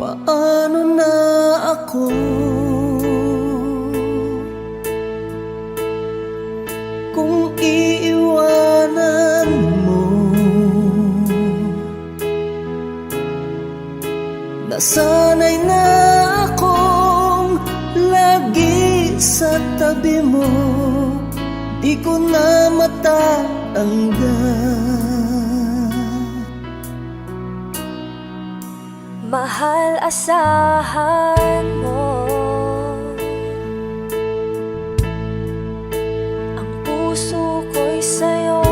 Paano na ako? Kung iiwanan mo, nasanay na akong lagi sa tabi mo, di ko na matatanggal. Mahal, asahan mo ang puso ko'y sa'yo.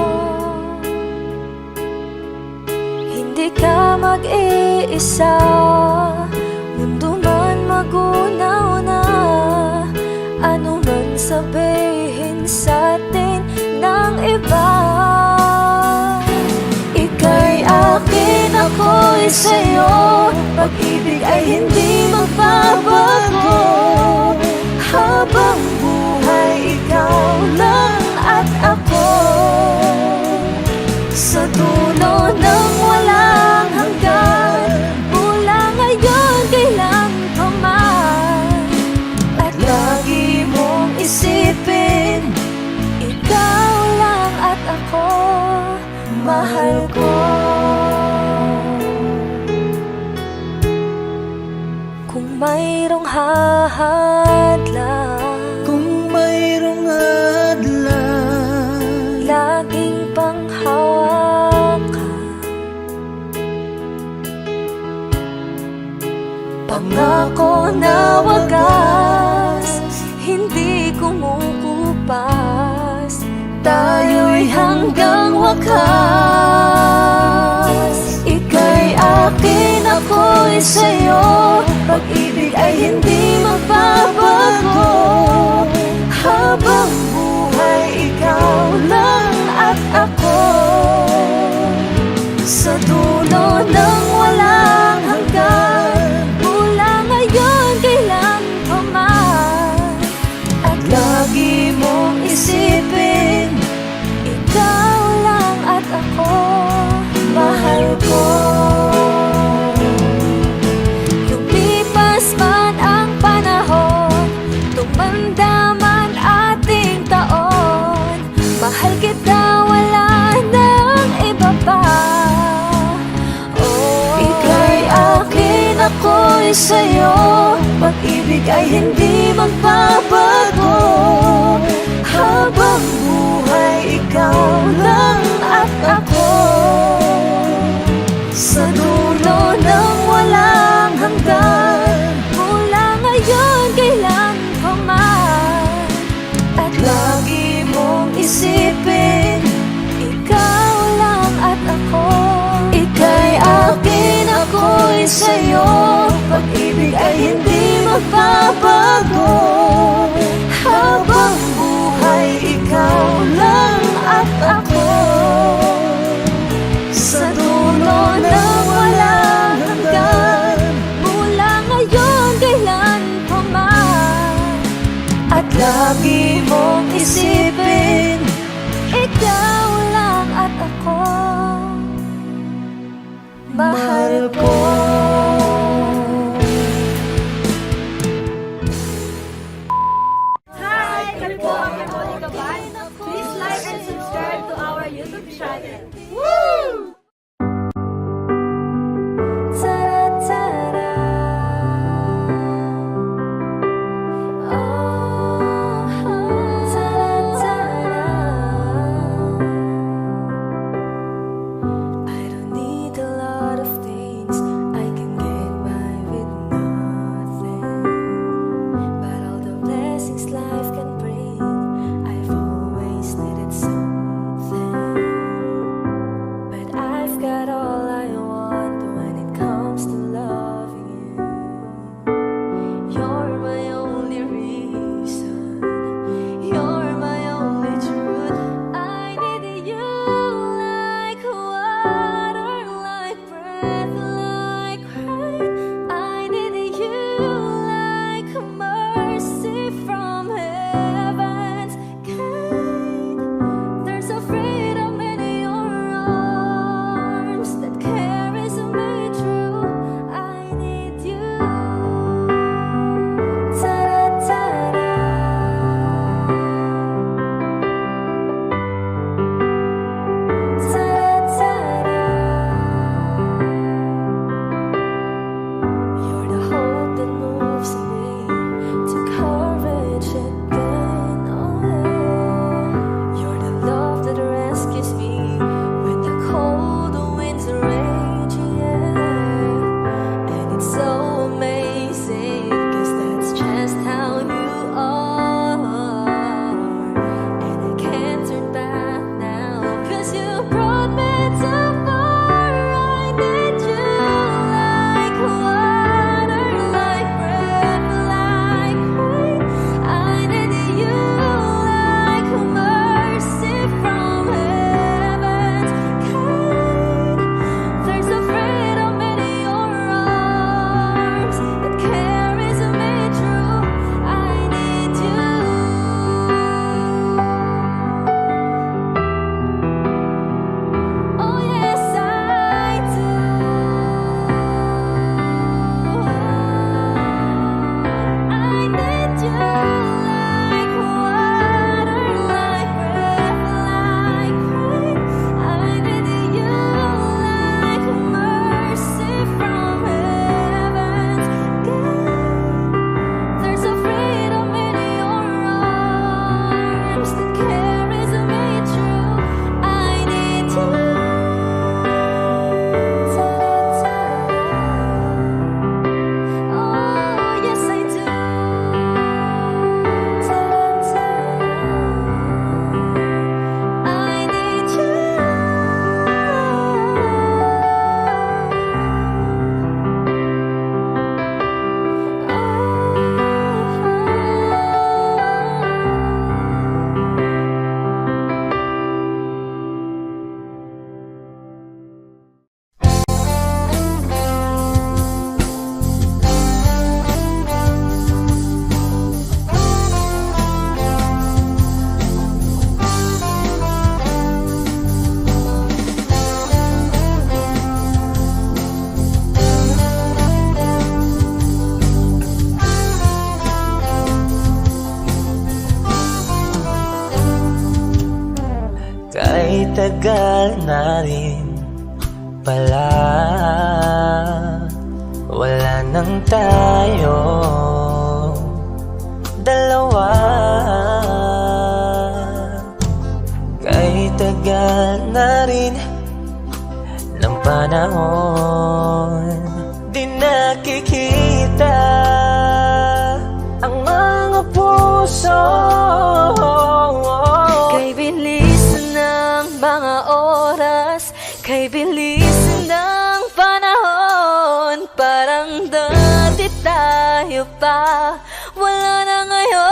Hindi ka mag-iisa, mundo man magunaw na. Ano man sabihin sa'tin ng iba, ika'y akin, ako'y sa'yo. Pag-ibig ay hindi magbabago, habang buhay ikaw lang at ako. Sa dulo ng walang hanggan, mula ngayon kailan pa man. At lagi mong isipin, ikaw lang at ako, mahal ko. Kung mayroong hadlang, Kung mayroong hadlang, laging panghawakan. Pangako na wagas, hindi kumukupas. Tayo'y hanggang wakas. Ika'y akin, ako'y sa'yo. Pag-ibig ay hindi magbabago, habang buhay ikaw lang at ako. Sa dulo ng walang hanggan, mula ngayon kailan pa man. At lagi mong isipin, ikaw lang at ako, mahal ko. Lumipas man ang panahon, tumanda man ating taon, mahal kita, wala nang iba pa. Oh, ika'y akin, ako'y sa'yo. Pag-ibig ay hindi magbabago, habang buhay ikaw lang at ako. Sa dulo ng walang hanggan, mula ngayon kailan pa man. At lagi mong isipin, ikaw lang at ako. Ika'y akin, ako'y sa'yo. Pag-ibig ay hindi magbabago, habang buhay ikaw lang at ako. Sa dulo ng walang hanggan, mula ngayon kailan pa man. At lagi mong isipin, ikaw lang at ako, mahal ko. Hi! Kami po ang Monica Band. Please like and subscribe to our YouTube channel. Woo! Ta-da-ta-da. Oh, ta-da-ta-da. I don't need a lot of things, tagal na rin pala, wala nang tayo dalawa. Kay tagal na rin ng panahon, di nakikita ang mga puso. Kay bilis ng mga oras, kay bilis ng panahon, parang dati tayo pa, wala na ngayon.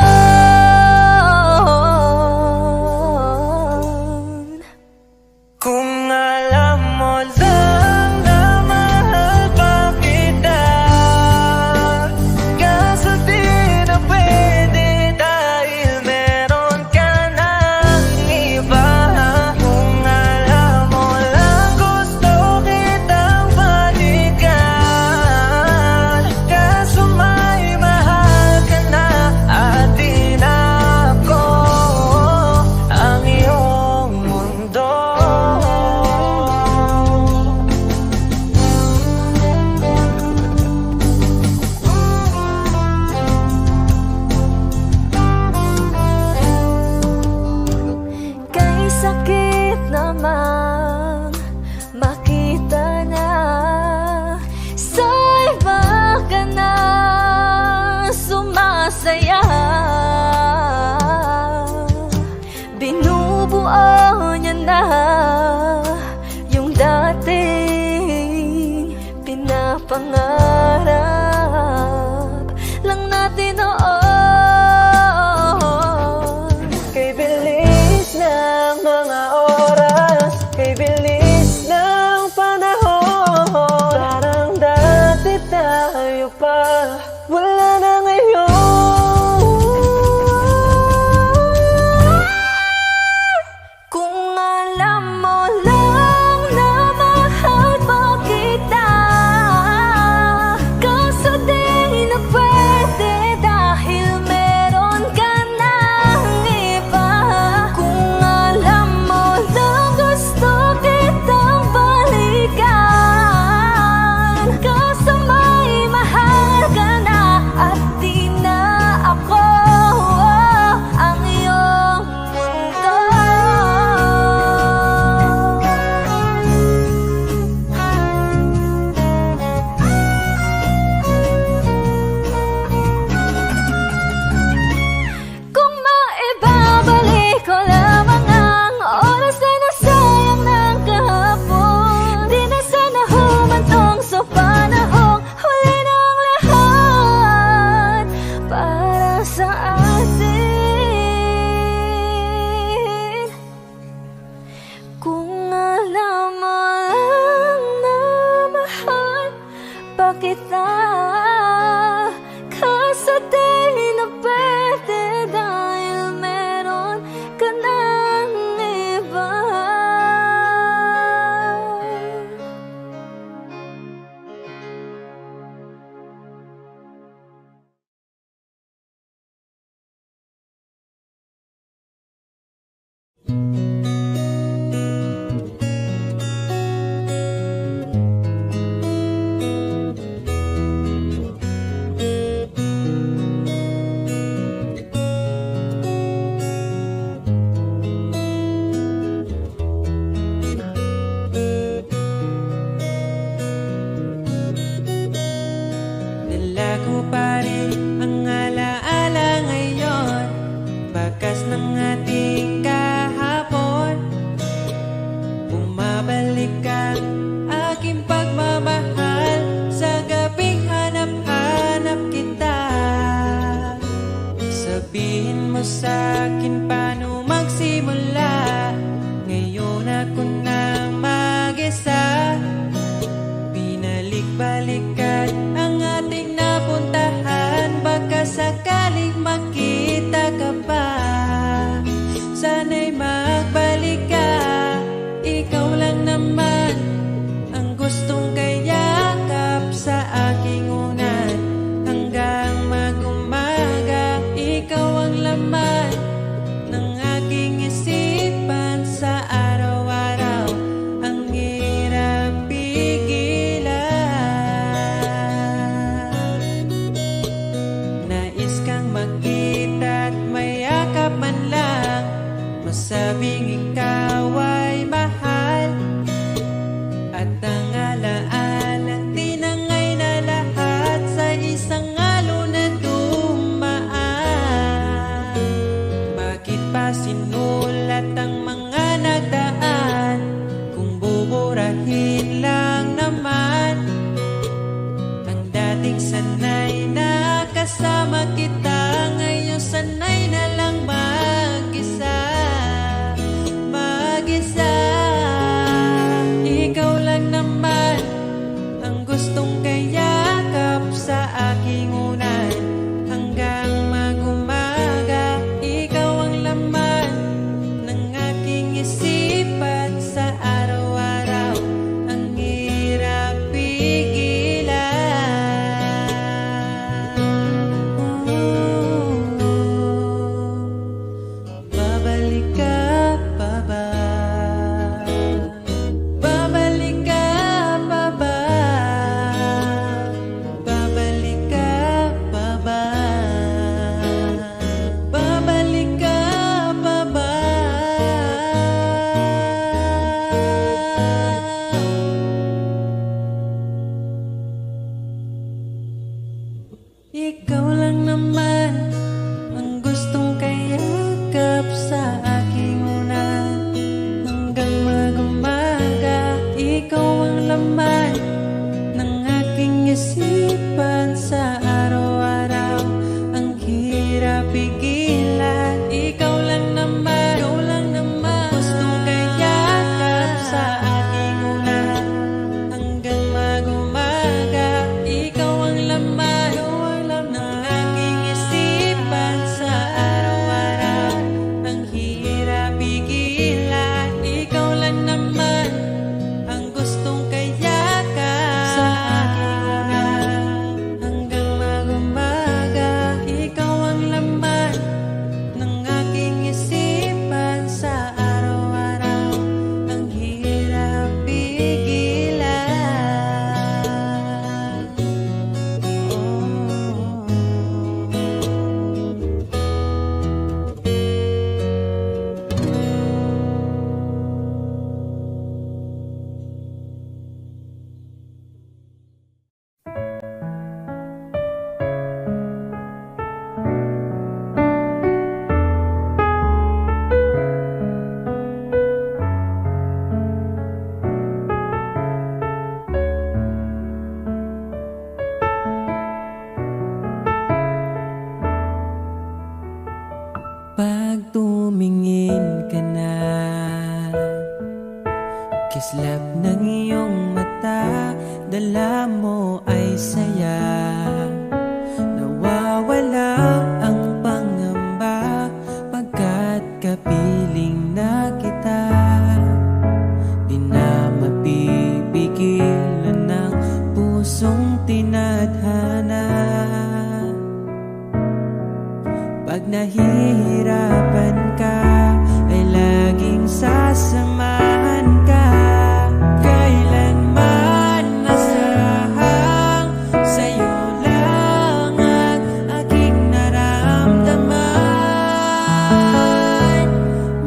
Kung alam mo lang na mahal pa kita, kaso di na pwede dahil meron ka ng iba. Kung alam mo lang gusto kitang balikan, kaso may mahal ka na at di na ako ang iyong mundo. Kay sakit namang makita na sa iba ka na sumasaya. Binubuo niya na yung dating pinapangarap lang natin noon. Kay bilis ng mga oras, kay bilis ng panahon, parang dati tayo pa, wala na ngayon. Kung alam mo lang na mahal pa kita, kaso di na pwede dahil meron ka ng iba. Kung alam mo lang gusto kitang balikan, kaso may mahal ka na at di na ako ang iyong mundo. Kung maibabalik ko lamang ang oras na nasayang ng kahapon, di na sana humantong sa panahong huli ng lahat para sa atin. Kung alam mo lang na mahal pa kita, kaso di na pwede dahil meron ka ng iba. Nalago pa rin ang alaala ngayon, bakas ng ating kahapon. Bumabalik ka, aking pagmamahal, sa gabing hanap-hanap kita. Sabihin mo sa'kin paano magsimula, ngayon ako na mag-isa. Binalik-balikan ang ating napuntahan, baka sakaling makita ka pa. Sana'y magbalik ka, ikaw lang naman ang gustong kayakap sa aking unan. Hanggang mag-umaga, ikaw ang laman ng aking isipan sa araw-araw. gustong kayakap sa aking unan. Hanggang mag-umaga, ikaw ang laman ng aking isipan. Sa araw-araw, ang hirap pigilan. Babalik ka pa ba? Babalik ka pa ba? Babalik ka pa ba? Babalik ka pa ba? Ikaw lang naman ang gustong kayakap sa aking unan. Hanggang mag-umaga, ikaw ang laman ng aking isipan. Sa araw-araw, ang hirap pigilan. Ikaw lang naman gustong kayakap sa aking unan. Hanggang mag-umaga, ikaw ang laman ng aking isipan. Sa araw-araw, ang hirap pigilan. Ikaw lang naman ang gustong kayakap sa aking unan. Hanggang mag-umaga, ikaw ang laman ng aking isipan. Sa araw-araw, ang hirap pigilan. Pag tumingin ka na, kislap ng iyong mata, dala mo ay saya. Nawawala ang pangamba pagkat kapiling na kita. Di na mapipigilan ng pusong tinadhana. Pag nahihirapan ka, ay laging sasamahan ka. Kailanman nasahang sa'yo lang ang aking naramdaman.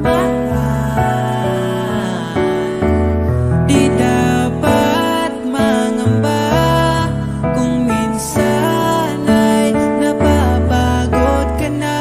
Mahal, di dapat mangamba kung minsan ay napapagod ka na.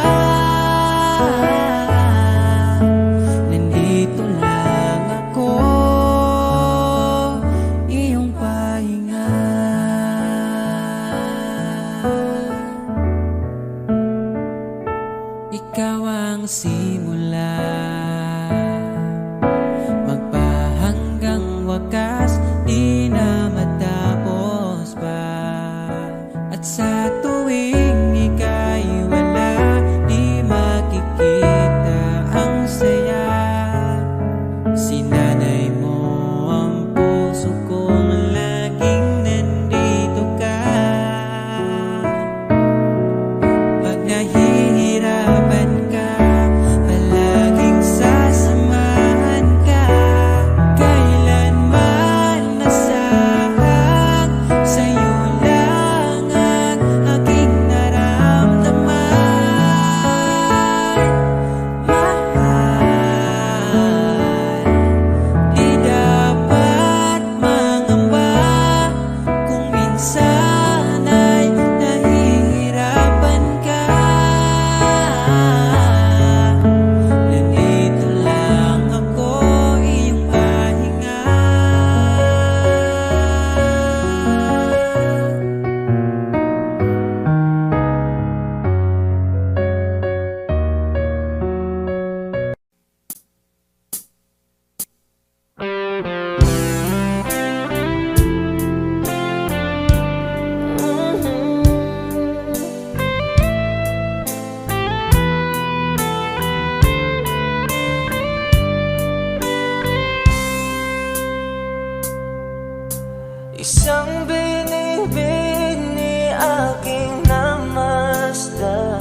Siyang binibini aking namasdan,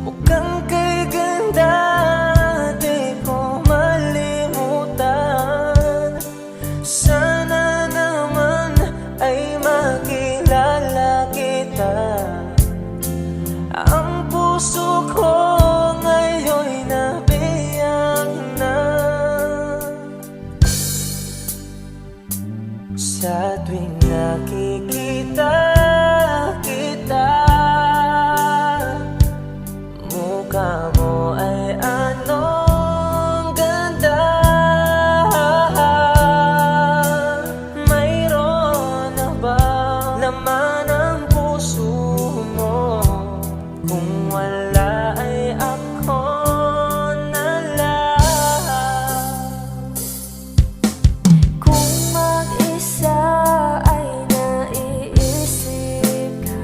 mukhang kay ganda di ko malimutan. Sana naman ay makilala kita. Ang puso ko ngayon'y nabiyang na. Sa tuwing nakikita kita, mukha mo ay anong ganda. Mayroon na bang laman ang puso mo? Kung wala ay ako na lang. Kung mag-isa ay naiisip ka,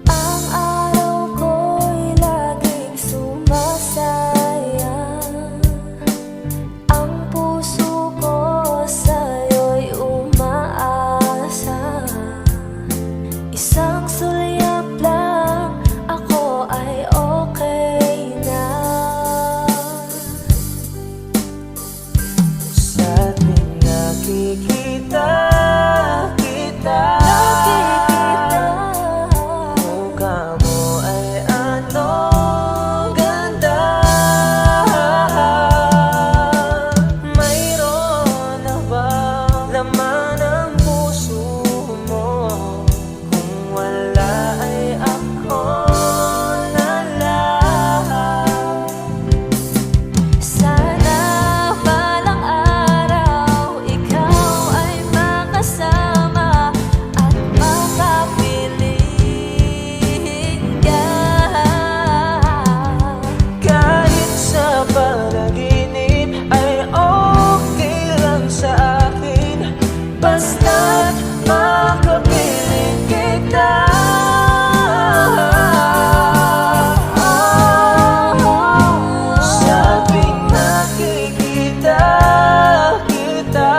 ang araw ko'y laging sumasayang. Ang puso ko sa'yo'y umaasa. Isang sulyap lang, ako ay okay na. Sa tuwing nakikita kita, mukha mo ay anong ganda. Mayroon na bang laman ang puso mo? Kung wala ay ako na lang. Sana balang araw ikaw ay makasama at makapiling ka. Kahit sa panaginip ay okay lang sa akin, basta't makapiling kita. Sa tuwing nakikita kita,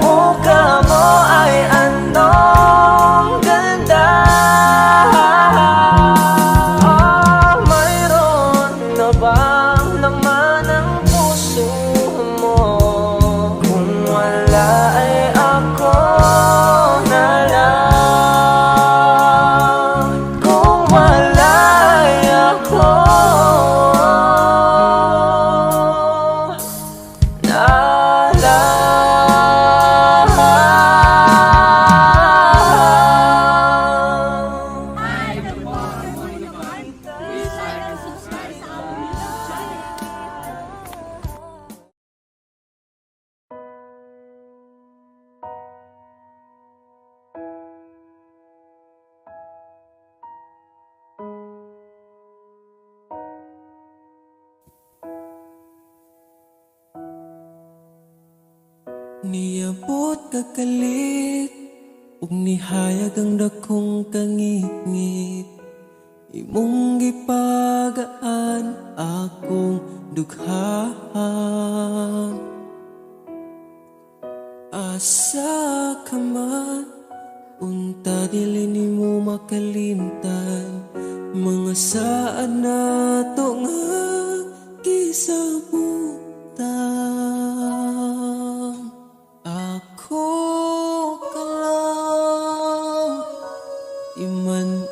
mukha mo ay anong ganda. Mayroon na bang laman ang puso mo? Kung wala ay ako na lang. Kung wala ay ako na lang. Please like and subscribe sa our YouTube channel. Niabot kakalit ug nihayag ang dakong kangit-ngit. Imong gipagaan akong dugha. Asa ka man, unta dili nimo makalimtan. Mga saad na to nga gisabutan. Ako ka lang, iman-ingat,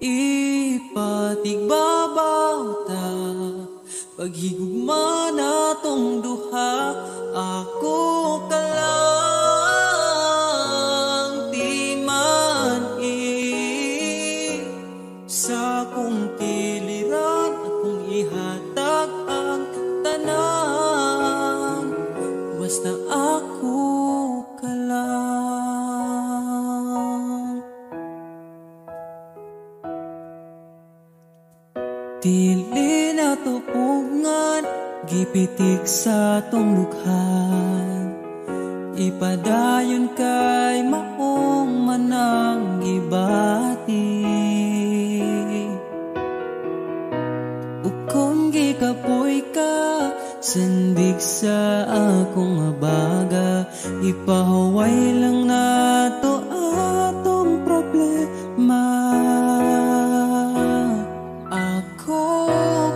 ipatigbabaw ta. Paghigugma na tong duha, ako ka lang, di man sa kong kiliran, akong ihatag ang tanan, basta ako ka lang. Dili na tupungan, gipitik sa tong lukhan. Ipadayon kay maong manang gibati. Ug kung gikapoy ka, sandig sa akong abaga. Ipahuway lang na to atong problema. Ako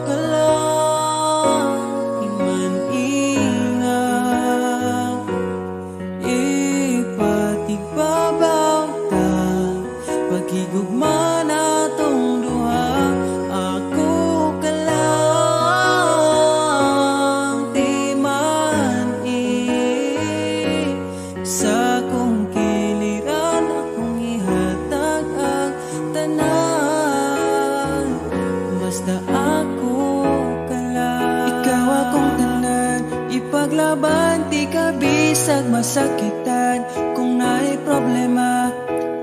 ka lang iman-ingat, ipatigbabaw ta, pagigugma na tong duha. Ako ka lang di man-i sa kong kiliran, akong ihatag ang tanan. Basta ako ka lang, ikaw akong tanan, ipaglaban, di ka bisag masakitan. Kung na'y problema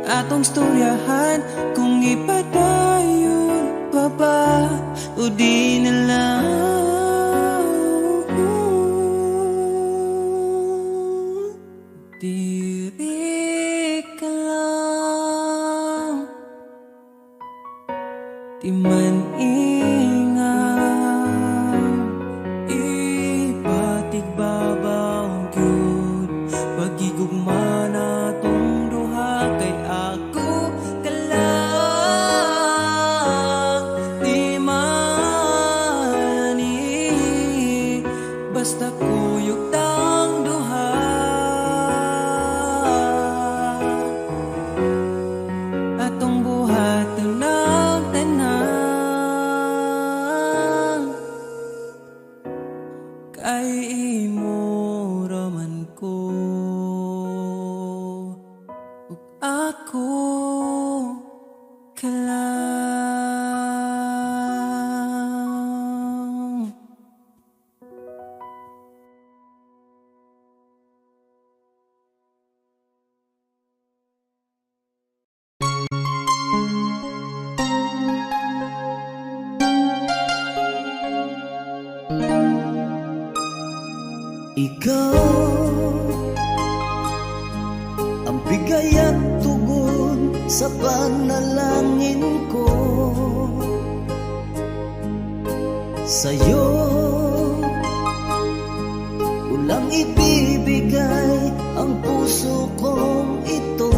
atong storyahan, kung ipadayon pa ba o di na lang. Diri ka lang, di man ingat, ipatigbabaw gyud, pagigugma na tong duha. Kay ako ka lang di man-i, basta kuyog tang duha. Atong buhaton ng tanan, kay imo raman ko ug ako ka lang. Ikaw ang bigay at tugon sa panalangin ko. Sa'yo ulang ibibigay ang puso kong ito.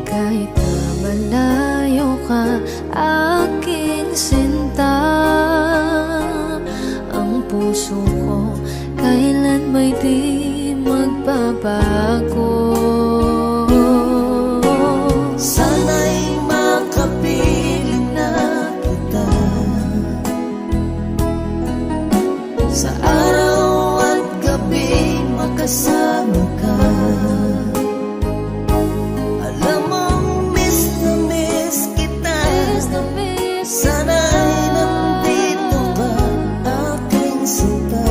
Kahit na malayo ka, aking sinta, ang puso ko kailan may di magbabago. Sana'y makapiling na kita sa araw at gabi, makasama ka. Alam mong miss na miss kita, sana'y nandito ka, aking sinta.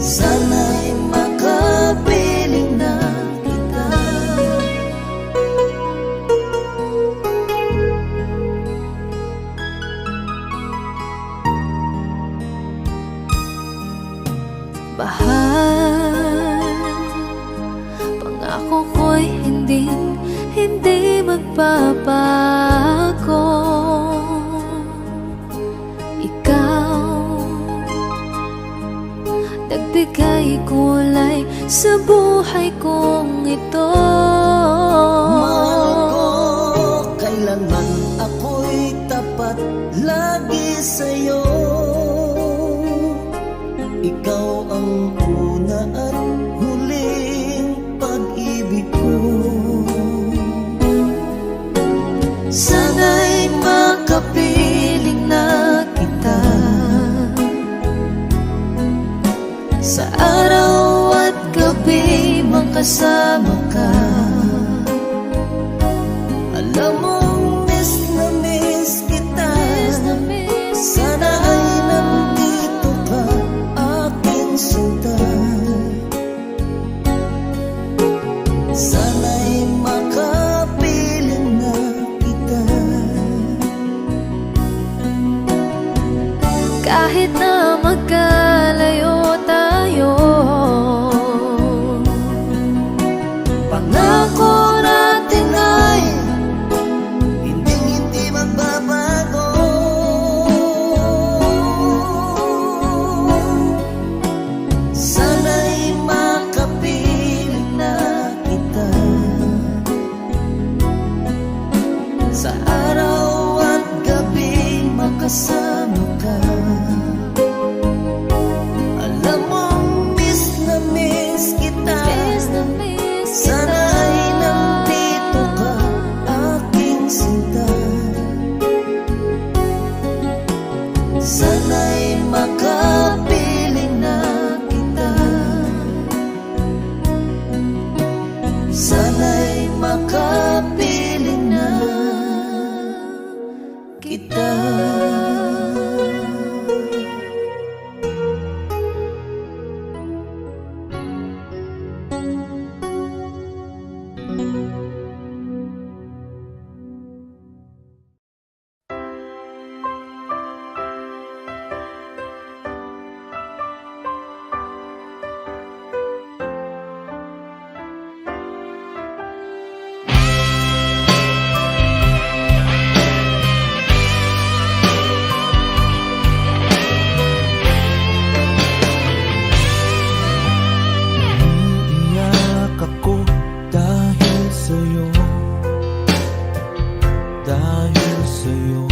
Sana'y makapiling na kita. Mahal, pangako ko'y hindi magbabago. Ikaw, nagbigay kulay sa buhay kong ito. Mahal ko, kailanman ako'y tapat lagi sa'yo. Ikaw ang una at huling pag-ibig ko. Sana'y makapiling na kita sa araw at gabi, makasama ka. Alam mong miss na miss kita, sana ay nandito ka, aking sinta. Sana'y makapiling na kita. Kahit na magkalayo tayo, pangako natin ay hindi magbabago. sana'y makapiling na kita. Sana'y makapiling na kita. Umiiyak ako dahil sa'yo, dahil sa'yo,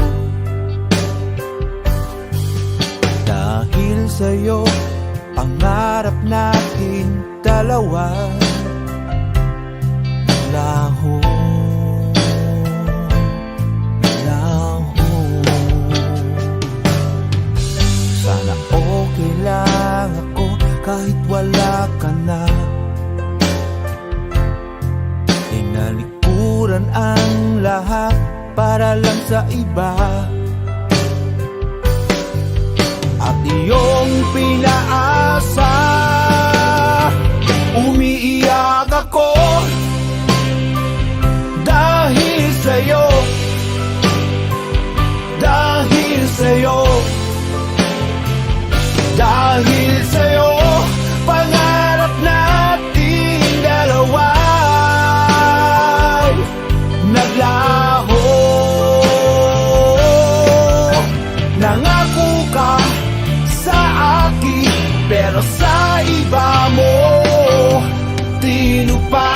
dahil sa'yo. Pangarap natin dalawa laho, laho. Sana okay lang ako kahit wala ka na. Tinalikuran ang lahat para lang sa iba. At iyong pinaasa, umiiyak ako dahil sa'yo, dahil sa'yo, dahil sa'yo. Pangarap natin dalawa'y naglaho. Nangako ka sa akin, pero sa iba mo tinupad.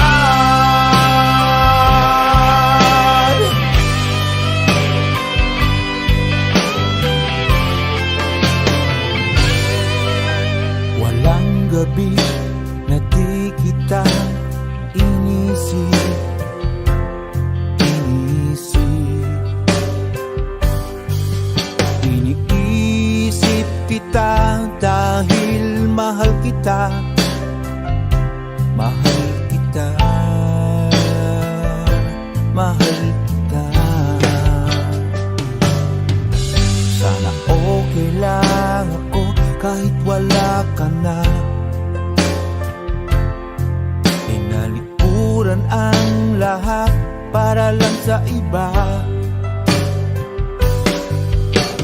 Walang gabi na di kita inisip, inisip. Iniisip kita dahil mahal kita, mahal kita, mahal kita. Sana okay lang ako kahit wala ka na. Tinalikuran ang lahat para lang sa iba.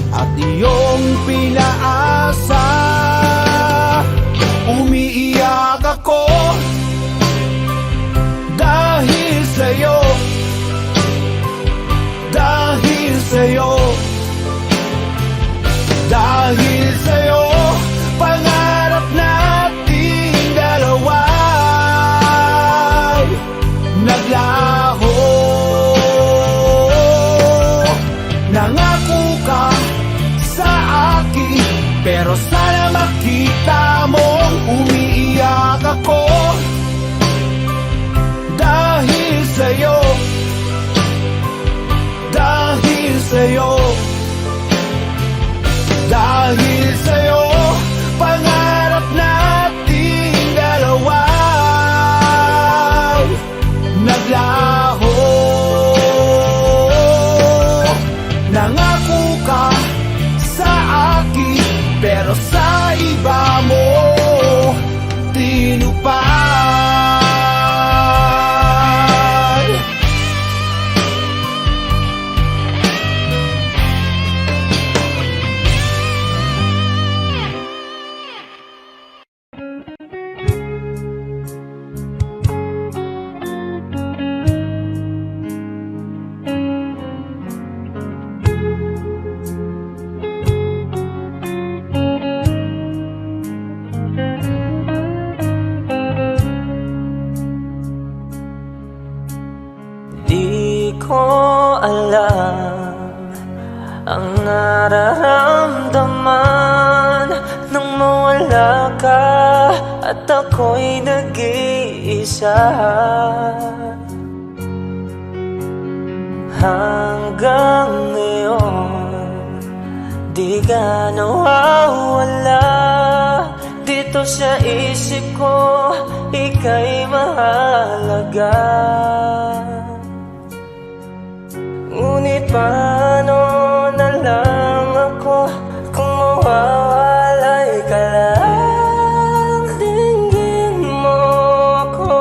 At iyong pinaasa, umiiyak ako dahil sa'yo, dahil sa'yo, dahil sa'yo. Pangarap natin dalawa'y naglaho. Nangako ka sa akin, pero sana makita mong umiiyak ako dahil sa'yo, dahil sa'yo, dahil sa'yo. Pangarap natin dalawa'y naglaho. Nangako ka sa akin, pero sa iba mo tinupad. Di ko alam ang nararamdaman nang mawala ka at ako'y nag-iisa. Hanggang ngayon di ka nawawala dito sa isip ko, ika'y mahalaga. Ngunit paano na lang ako kung mawawalay ka lang? Dinggin mo ako,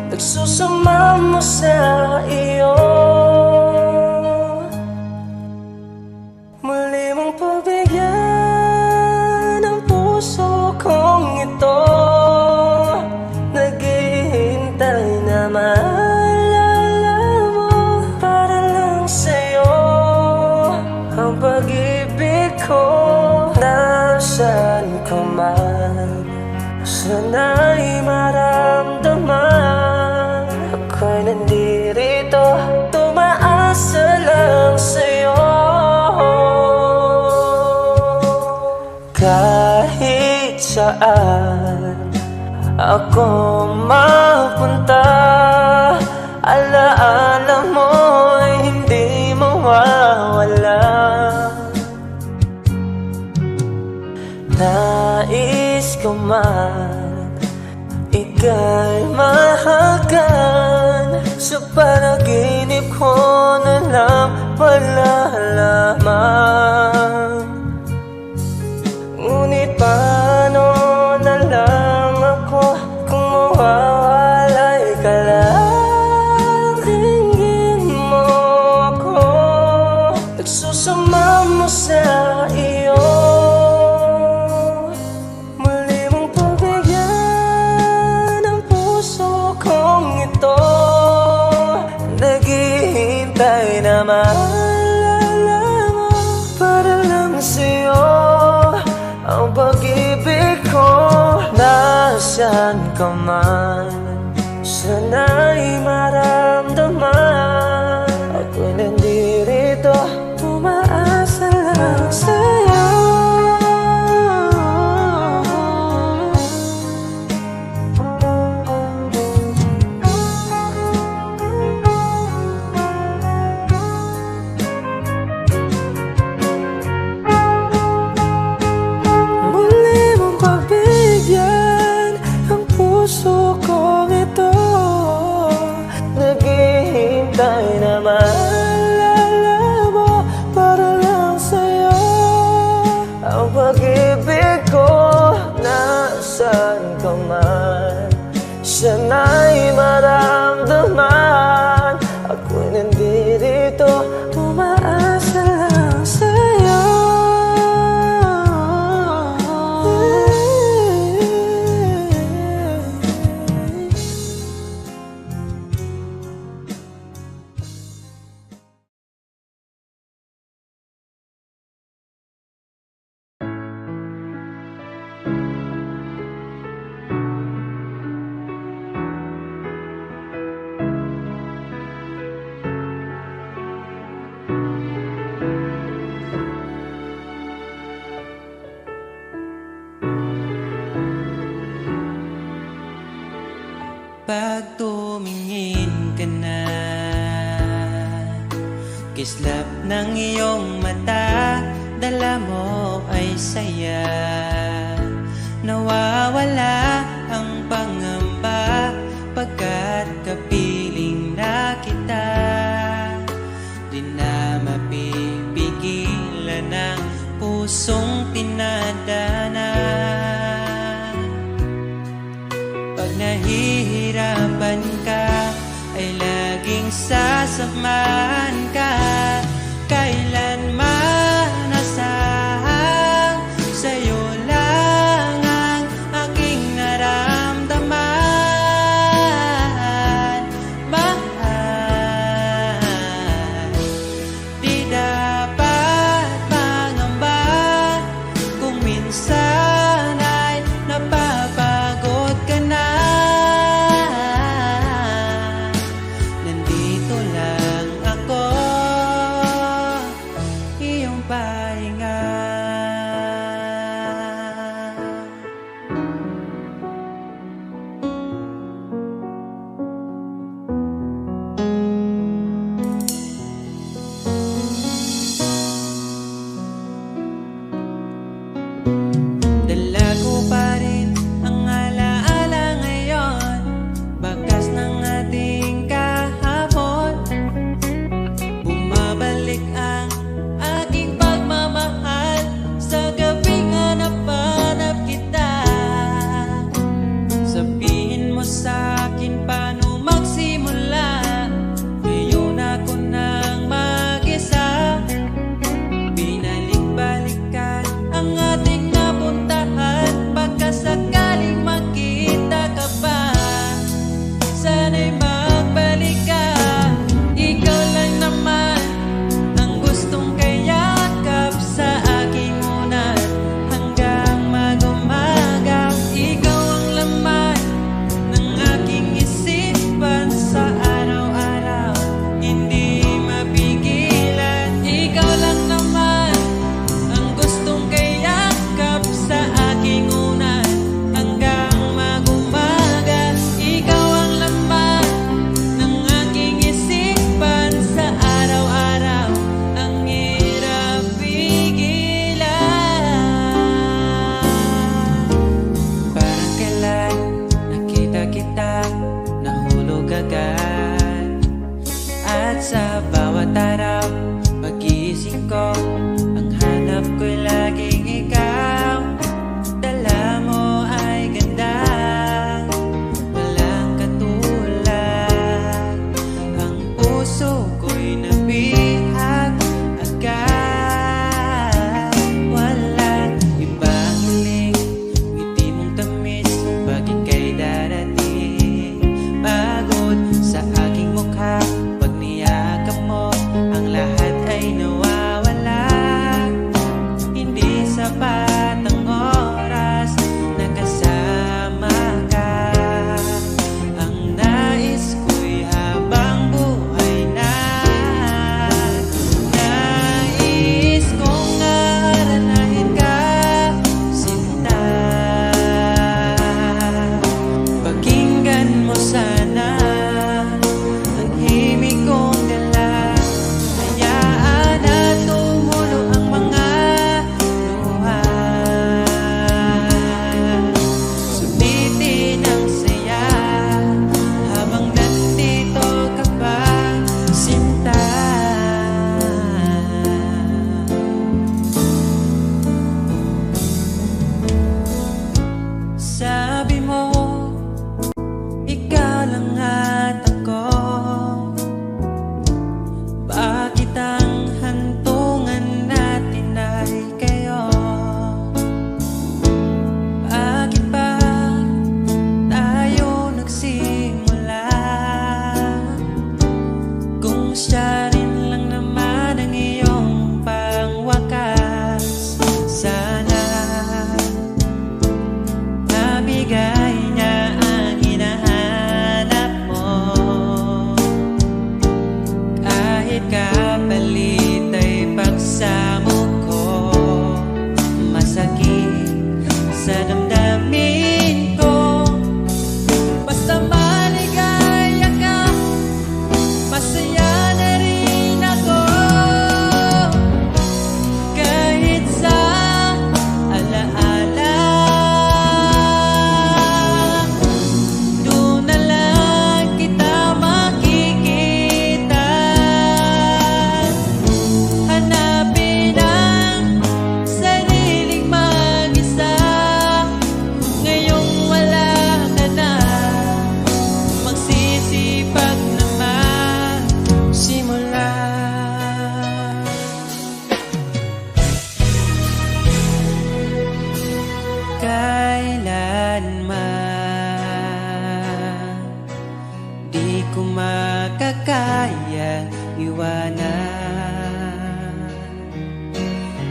nagsusama mo sa iyo. Muli mong pagbigyan ang puso kong ito, naghihintay na maalala mo. Para lang sa'yo ang pag-ibig ko. Nasaan ka man, sana'y maramdaman. Ako'y nandirito, tumaasa lang sa'yo. Kahit saan ako mapunta, alaala mo'y hindi mawawala. Nais ko man ika'y mahagan, sa panaginip ko na lang malalaman. Ngunit paano na lang ako kung mawawalay ka lang? Dinggin mo ako, nagsusama mo sa iyo. Muli mong pagbigyan ang puso kong ito, naghihintay na maalala mo. Para lang sa'yo ang pag-ibig ko. Nasaan ka man, sana'y maramdaman. Ako'y nandirito, tumaasa lang sa'yo. Puso kong ito, naghihintay na maalala mo. Para lang sa'yo ang pag-ibig ko. Nasaan ka man, sana'y maramdaman. Ako'y nandirito, tumaasa lang sa'yo. Pag tumingin ka na, kislap ng iyong mata, dala mo ay saya. Nawawala ang pangamba pagkat kapiling na kita. Di na mapipigilan ang pusong tinadana. Pag nahihirapan ka, ay laging sasamahan ka. Kailanman nasahang sa'yo lang ang aking naramdaman. Mahal, di dapat mangamba kung minsan ay napapagod ka na. Nandito lang ako, iyong pahinga.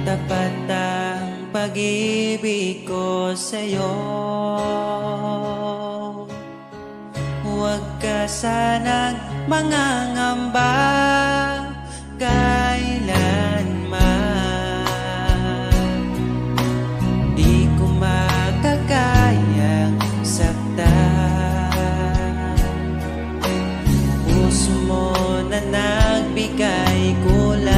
tapat ang pag-ibig ko sa'yo. Huwag ka sanang mangangamba kailanman. Di ko makakayang saktan. Puso mo na nagbigay kulan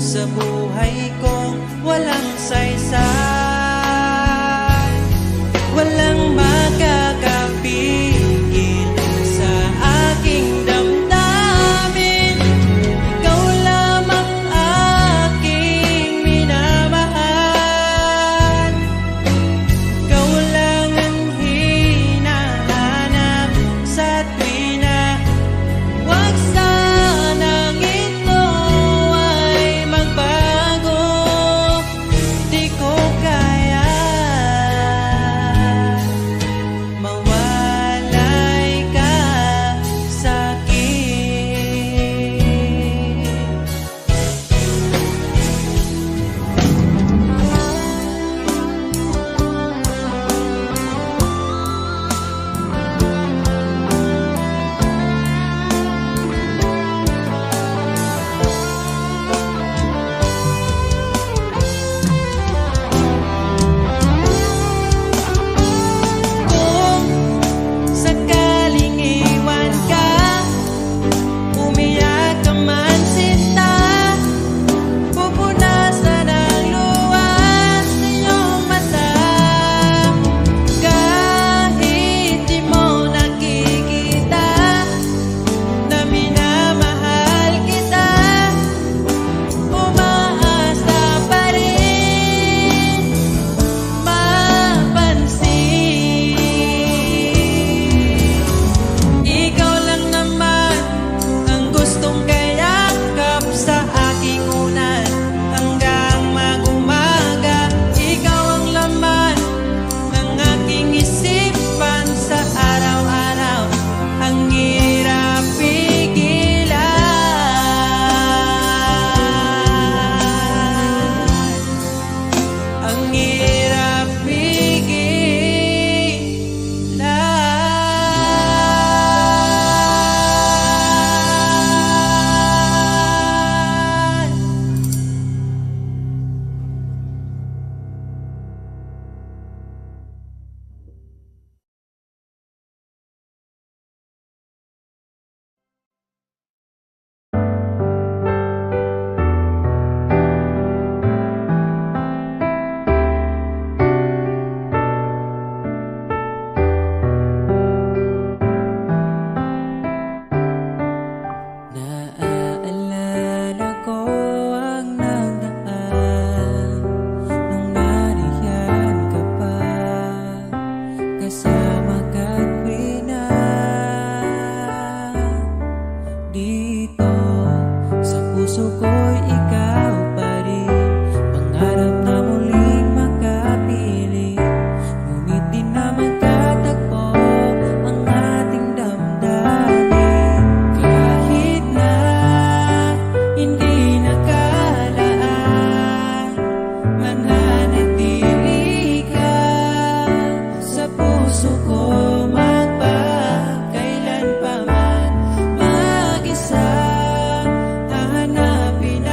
sa buhay kong walang saysay. Walang makakapigil sa aking damdamin. Ikaw lamang aking minamahal. Ikaw lang ang hinahanap sa tuwina. Huwag sanang ito ay magbago. Di ko kaya mawalay ka sa'kin. Kung sakaling iwan ka, umiyak ka man sinta, pupunasan ang luwas sa iyong mata. Kahit di mo nakikita na minamahal kita, umaasa pa rin mapansin. Ikaw lang naman ang gustong kayakap sa aking unan hanggang mag-umaga. Ikaw ang laman ng aking isipan sa araw-araw. Ang hirap pigilan. Ang hirap pigilan. Naaalala ko ang nagdaan nung nariyan ka pa, kasama ka't Rina. Dito sa puso ko'y ikaw pa rin, pangarap na muling makapiling. Ngunit di na magkatagpo ang ating damdamin. Kahit na hindi nakalaan, mananatili ka sa puso ko magpakailan pa man. Mag-isa hahanapin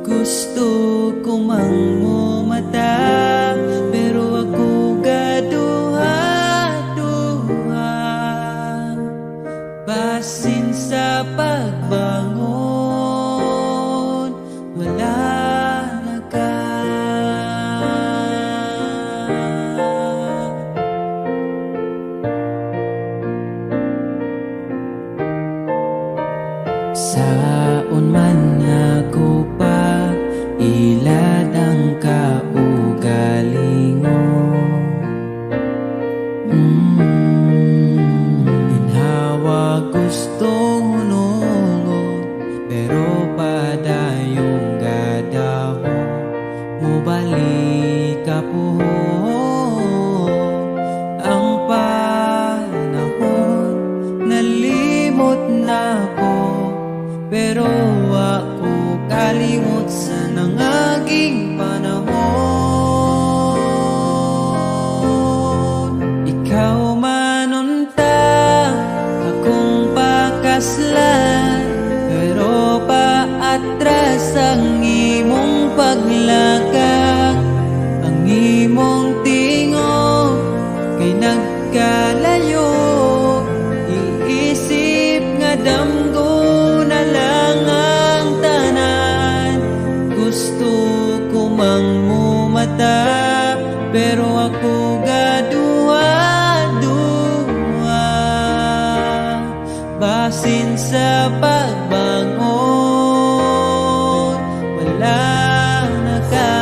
Gusto ko mang mumata, pero ako gaduha-duha. Basin sa pagbangon, wala na ka. Saon man ako pa ilad ang kaugalingo. Ginhawa gustong hunungon, pero padayong gadaho mo balik ka po. Ang panahon nalimot na po, pero ako kalimot sa nangaging panahon. Ikaw manunta, akong pakaslan, pero paatras ang imong paglakak. Ang imong tingog kay nagkalayo, iisip nga damgo na lang ang tanan. Gusto ko mang mumata, pero ako gaduha-duha. Basin sa pagbangon, wala na ka.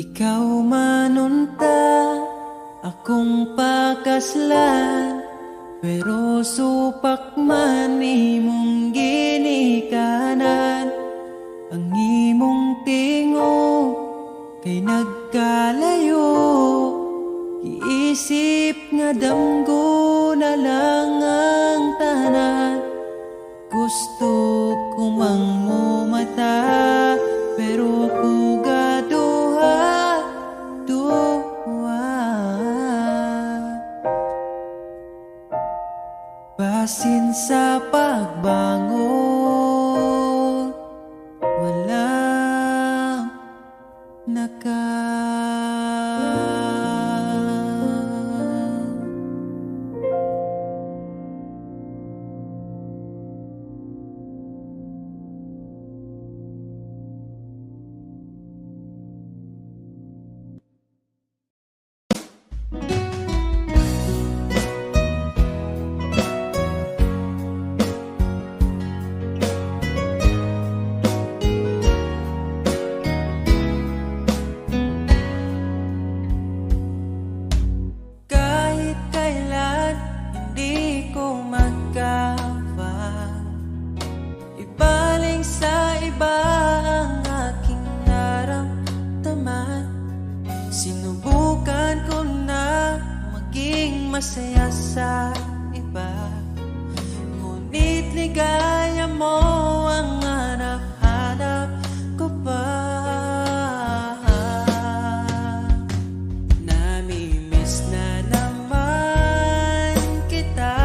Ikaw manunta, akong pakaslan, pero supak man imong ginikanan. Ang imong tingog kay nagkalayo, iisip nga damgo na lang ang tanan. Gusto ko mang mumata, pero ako gaduha-duha. Basin sa pagbangon, walang naka. Kahit kailan hindi ko magkawa, ibaling sa iba ang aking naramdaman. Sinubukan ko na maging masaya sa iba, ngunit ligaya mo ang hanap-hanap ko pa. Namimiss na naman kita,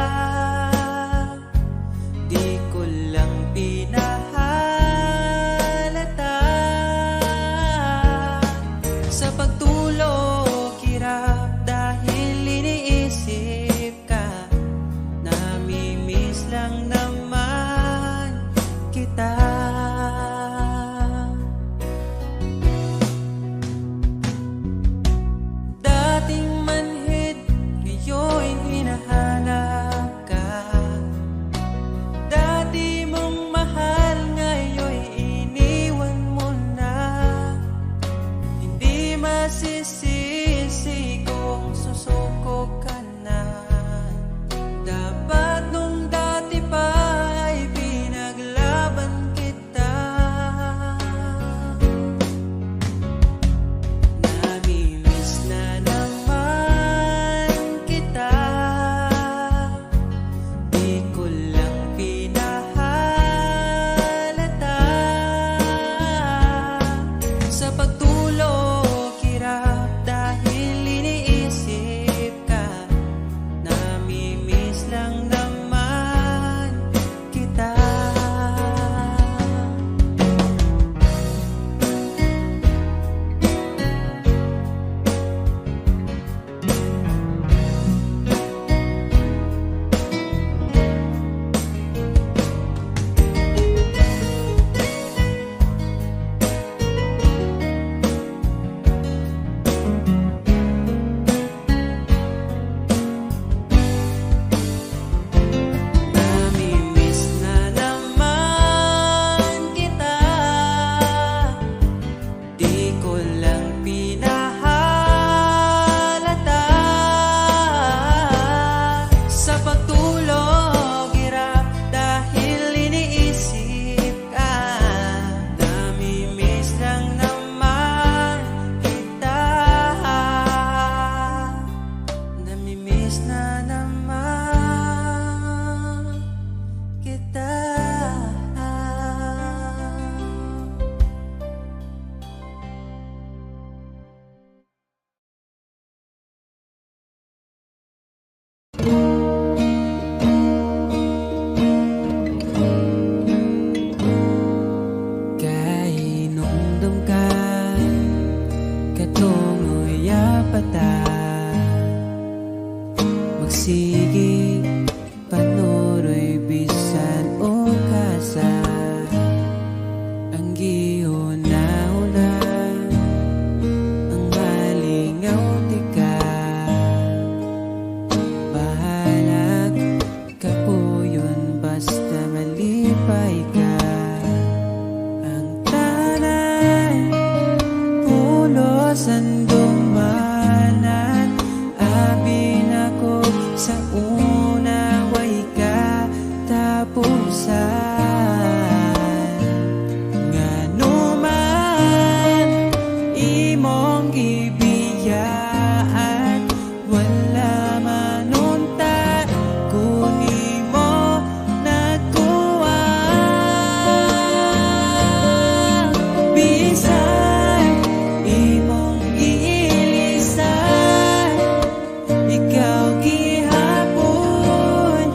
di ko lang pinahalata. Sa pagtulog hirap dahil iniisip ka. Namimiss lang naman sisisi kung susuko ka na. Dapat nung dati pa ay pinaglaban kita. Namimiss na naman kita. Di ko lang pinahalata. Sa pagtulog hirap dahil iniisip ka. Namimiss lang naman kita. Namimiss na naman kita. Di ko lang pinahalata. Sa pagtulog hirap dahil iniisip ka. Namimiss lang naman kita. Namimiss na naman kita. Kainom ka katungo'y apata. Magsige panuroy bisan o kasa. Ang gihuna-huna ang malingaw di ka. Bahalag ka po yun basta malipay ka. Ang tanan pulos ang dumanan. Abin ako sa una way ka tapusan. Ngano man imong gibiyaan, wala man unta kung imo nagkuha. Bisan imong giilisan, ikaw gihapon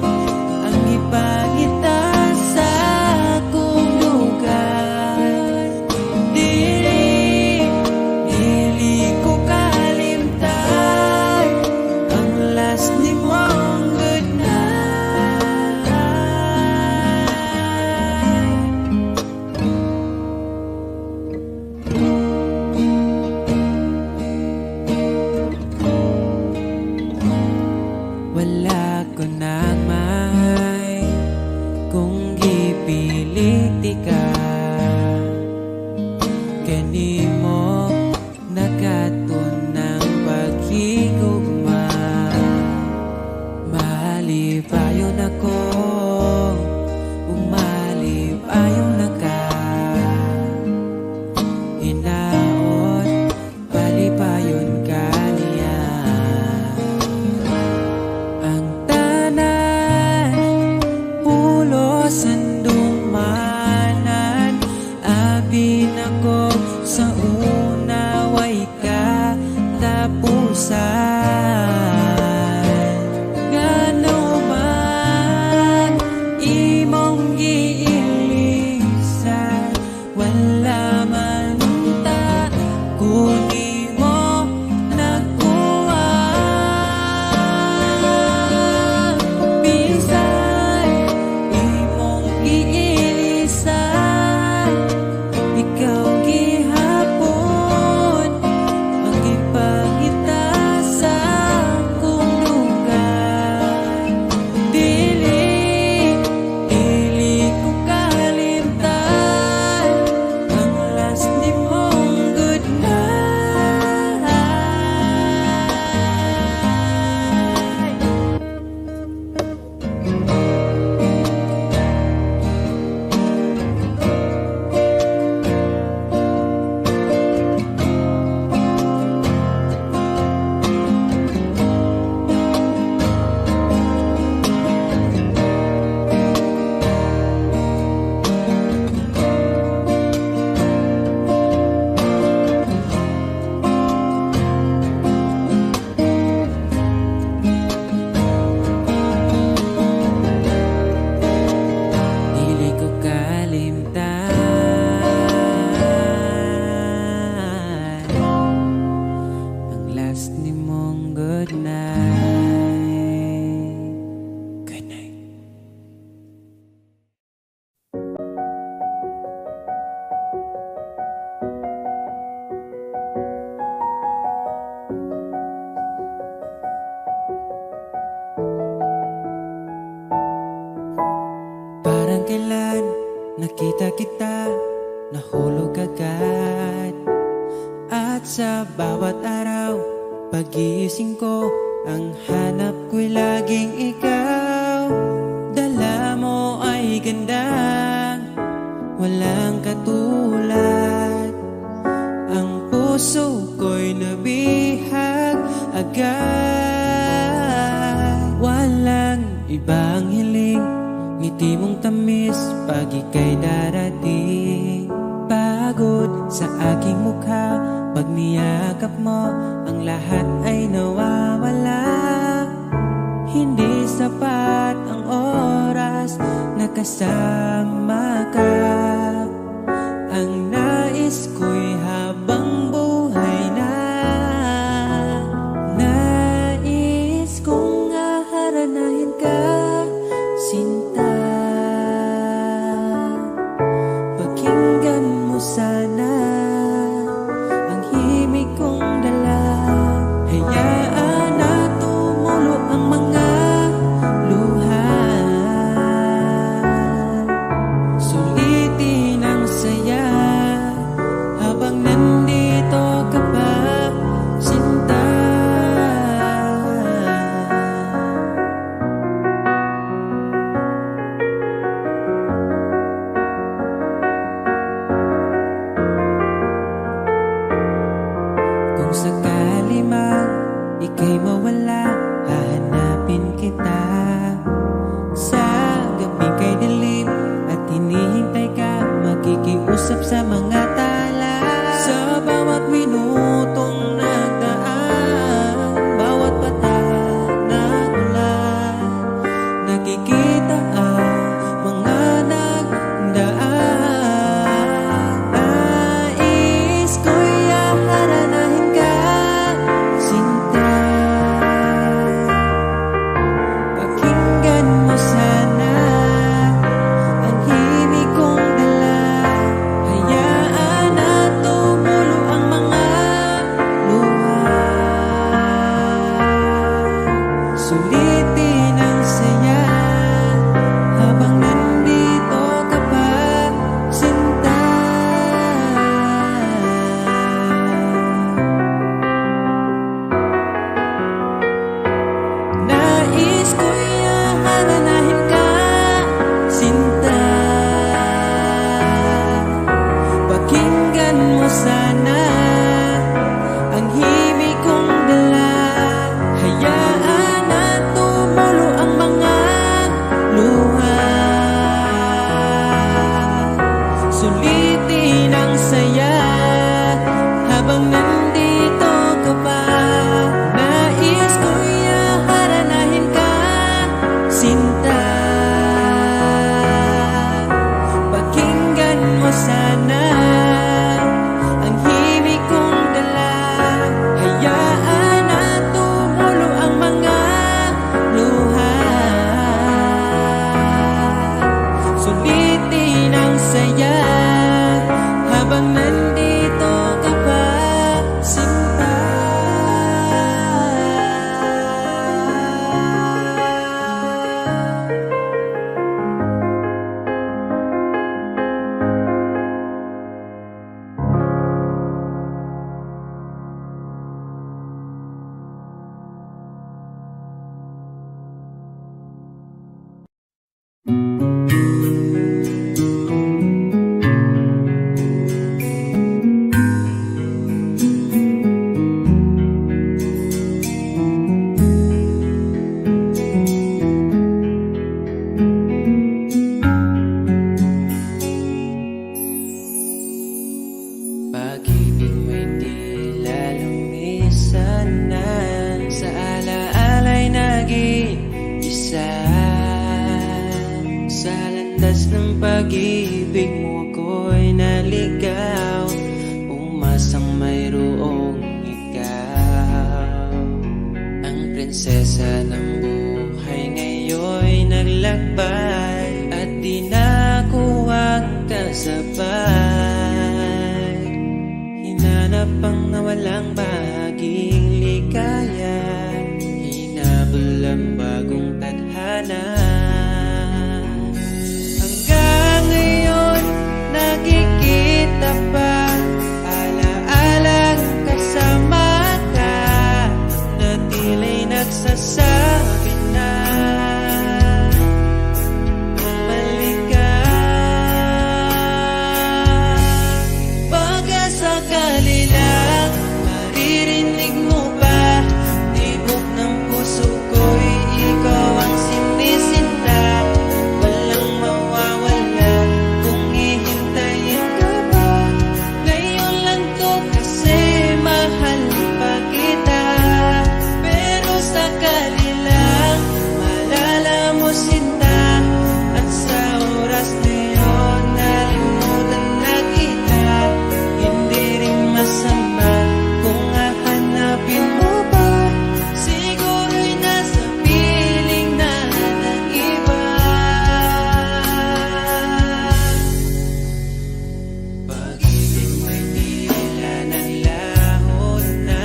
ang ipangita sa akong lugar. Dili ko kalimtan ang last ni mong good night. Wala ko nang mahay kung gipilit di ka. Kanimo nakatunang paghigugma. Malipayon ako, umalipayon na ka. Hinaot, palipayon ka niya. Ang tanan pulos ang dumanan. Abin ako sa una way ka tapusan. Ngano man imong giilisan, wala man unta kung imo nagkuha. Bisan imong giilisan, ikaw gihapon ang ipangita sa request ni mong good night. Good night. Parang kailan nakita kita, nahulog agad. At sa bawat araw, pag-iising ko, ang hanap ko'y laging ikaw. Dala mo ay gandang walang katulad. Ang puso ko'y nabihag agad. Walang ibang hiling, ngiti mong tamis pag ika'y darating. Pagod sa aking mukha, pag niyakap mo, ang lahat ay nawawala. Hindi sapat ang oras na kasama ka. Ang nais ko'y habang buhay na. Nais kong aharanahin ka, sinta. Pakinggan mo sana ang himig kong dala. Hayaan na tumulo ang mga luha. Sulitin ang saya habang nandito ka pa, sinta. Kung sakali man ika'y mawala, hahanapin kita. Sa gabing kay dilim at hinihintay ka, makikiusap sa mga tala. Sa bawat minutong nagdaan, bawat patak na ulan, nakikita ang mga nagdaan. Nais ko'y aharanahin ka, sinta. Pakinggan mo sana ang himig kong dala. Hayaan na tumulo ang mga luha. Sulitin ang saya habang nandito ka pa, sinta. Nais ko'y aharanahin ka, sinta. Pakinggan mo sana ang himig kong dala. Hayaan na tumulo ang mga luha. Sulitin ang saya habang nandito ka pa. Nais ko'y aharanahin ka, sinta. Pakinggan mo sana ang himig kong dala. Hayaan na tumulo ang mga luha. Sulitin ang saya habang nandito ka pa, sinta. Pag-ibig mo'y di lalumisan na, sa alaala'y naging isa. Sa landas ng pag-ibig mo ako'y naligaw, umasang mayroong ikaw. Prinsesa ng buhay ngayon'y naglakbay at di na kuwang kasabay. Hinanap ang nawalang bahaging ligaya, hinabol ang bagong tadhana. Hanggang ngayon nakikita pa, alaalang kasama ka, na tila'y nagsasabi na bumalik ka. Baka sakali lang maririnig mo ba, tibok ng puso ko'y ikaw ang sinisinta. Walang mawawala kung hihintayin ka ba. Ngayon lang to kasi mahal pa kita. Pero sakali lang malala mo sinta, at sa oras na yun nalimutan na kita. Hindi rin masama kung hahanapin mo ba, siguro'y nasa piling na ng iba. Pag-ibig may tila naglaho na,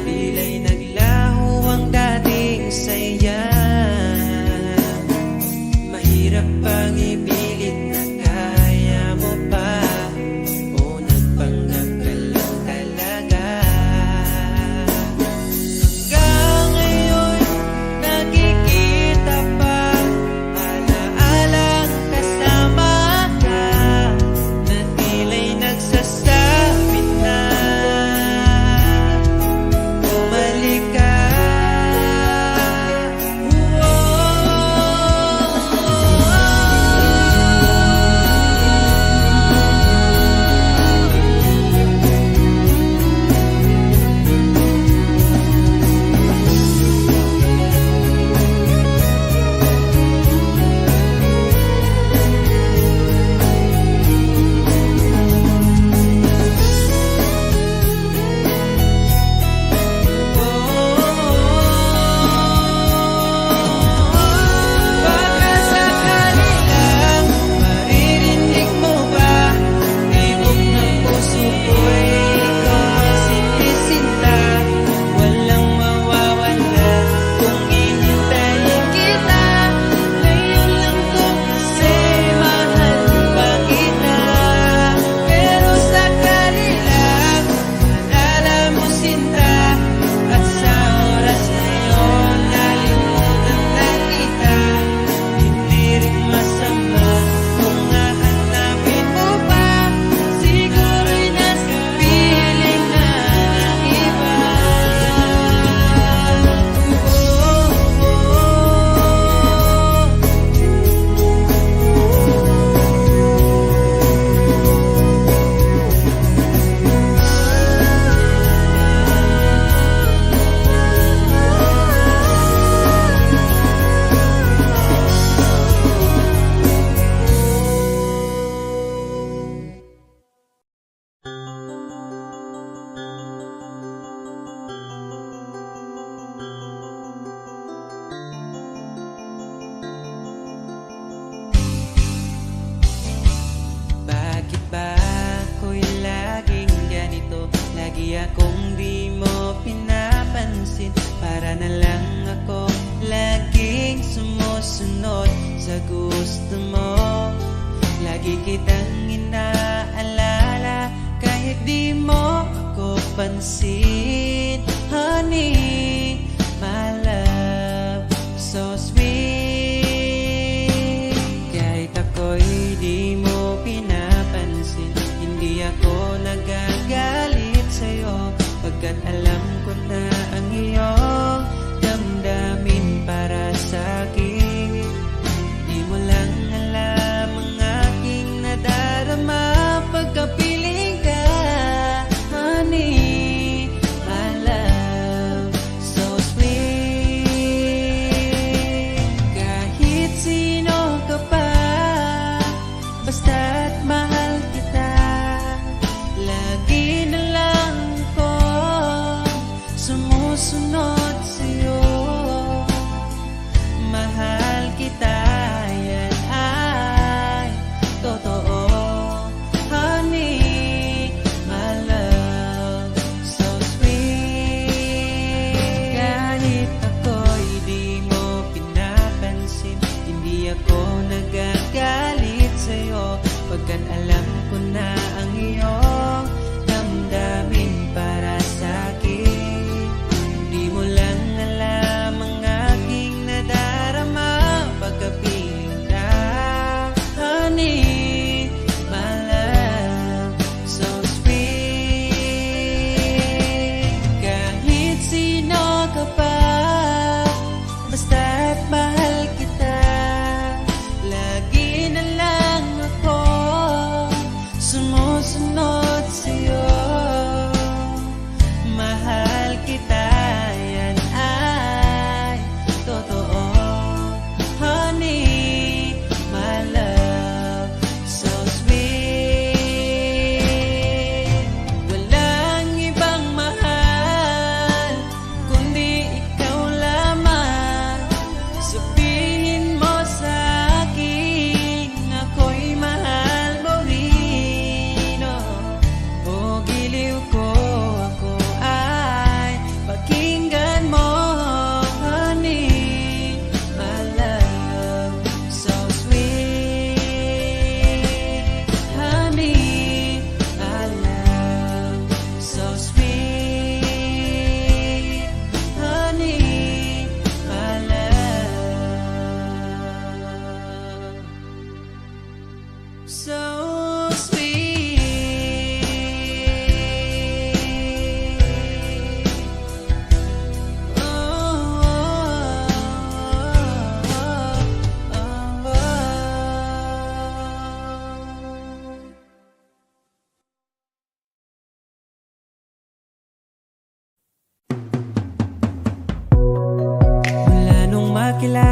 tila'y naglaho ang dating saya. Mahirap pang ipilit na kaya mo pa, o nagpanggap ka lang talaga. Hanggang ngayon nakikita pa, alaalang kasama ka, na tila'y nagsasabi na bumalik ka. Baka sakali lang maririnig mo ba, tibok ng puso ko'y ikaw ang sinisinta. Walang mawawala kung hihintayin kita. Ngayon lang to kasi mahal pa kita. Pero sakali lang malala mo sinta, at sa oras na yun nalimutan na kita. Hindi rin masama kung hahanapin mo pa, siguro'y nasa piling na ng iba. Bakit ba ako'y laging ganito? Lagi akong di mo pinapansin. Para na lang ako laging sumusunod sa gusto mo. Lagi kitang inaalala kahit di mo ako pansin. Honey, my love, so sweet. Kahit ako'y di mo pinapansin, hindi ako nagagalit sa'yo, pagkat alam ko na ang iyong damdamin para sa'kin. Di mo lang alam ang aking nadarama pagkapiling ka. Honey, my love, so sweet. Kahit sino ka pa, basta't mahal kita. Lagi na lang ko sumusunod sa'yo. kilala